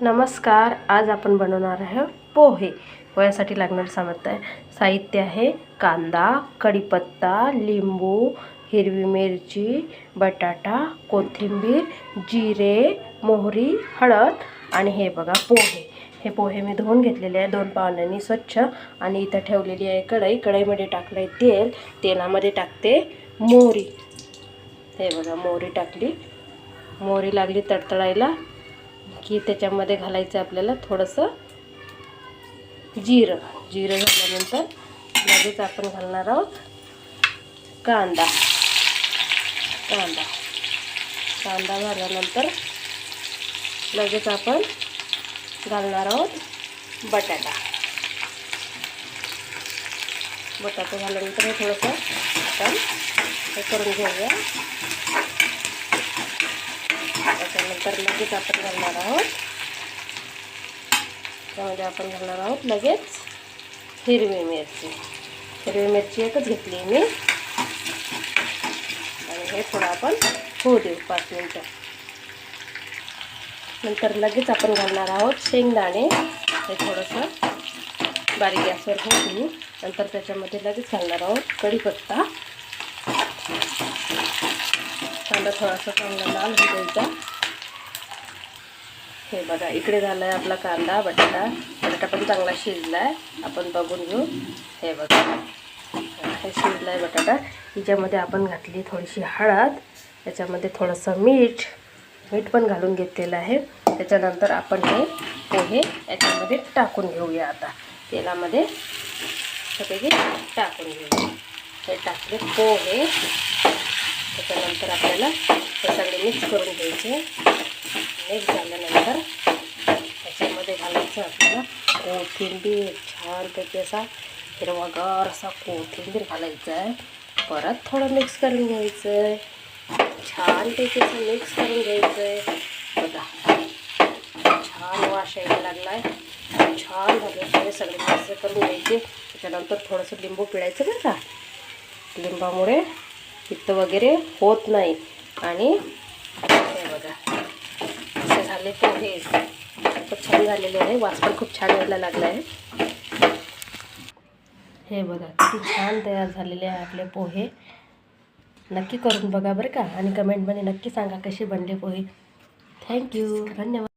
नमस्कार, आज आपण बनवणार आहे पोहे. पोह्यासाठी लागणारे साहित्य आहे कांदा, कढीपत्ता, लिंबू, हिरवी मिरची, बटाटा, कोथिंबीर, जिरे, मोहरी, हळद आणि हे बघा पोहे. हे पोहे मी धुवून घेतलेले आहे 2 पाण्याने स्वच्छ. आणि इथं ठेवलेली आहे कढई. कढईमध्ये टाकले तेल. तेलामध्ये टाकते मोहरी. हे बघा मोहरी टाकली. मोहरी लागली तडतडायला की त्याच्यामध्ये घालायचं आपल्याला थोडंसं जिरं. जिरं घातल्यानंतर लगेच आपण घालणार आहोत कांदा. कांदा घातल्यानंतर लगेच आपण घालणार आहोत बटाटा. घातल्यानंतर हे थोडंसं आपण हे करून घेऊया. त्याच्यानंतर लगेच आपण घालणार आहोत त्यामध्ये आपण घालणार आहोत लगेच हिरवी मिरची एकच घेतली मी. आणि हे थोडं आपण होऊ देऊ 5 मिनिटं. नंतर लगेच आपण घालणार आहोत शेंगदाणे. हे थोडंसं बारीक गॅसवर होऊ देऊ. नंतर त्याच्यामध्ये लगेच घालणार आहोत कढीपत्ता. कांदा थोडासा चांगला लाल होऊ द्यायचा. हे बघा इकडे झाला आहे आपला कांदा. बटाटा पण चांगला शिजला आहे. आपण बघून घेऊ. हे बघा हे शिजला आहे बटाटा. हिच्यामध्ये आपण घातली थोडीशी हळद. त्याच्यामध्ये थोडंसं मीठ पण घालून घेतलेलं आहे. त्याच्यानंतर आपण हे पोहे याच्यामध्ये टाकून घेऊया. आता तेलामध्ये सगळे टाकून घेऊया. हे टाकले पोहे. त्याच्यानंतर आपल्याला हे सगळे मिक्स करून घ्यायचे. मिक्स झाल्यानंतर त्याच्यामध्ये घालायचं आपल्याला कोथिंबीर. छानपैकी असा हिरवागार असा कोथिंबीर घालायचा आहे. परत थोडं मिक्स करून घ्यायचं आहे. छानपैकी असं मिक्स करून घ्यायचं आहे. बघा छान वास यायला लागला आहे. छान झालं. सगळे मिक्स करून घ्यायचे. त्याच्यानंतर थोडंसं लिंबू पिळायचं बरं का. लिंबामुळे पित्त वगैरे होत नाही. आणि हे बघा असे झाले पोहे. खूप छान झालेले आहे. वास पण खूप छान यायला लागला आहे. हे बघा किती छान तयार झालेले आहे आपले पोहे. नक्की करून बघा बरं का. आणि कमेंटमध्ये नक्की सांगा कसे बनले पोहे. थँक्यू. धन्यवाद.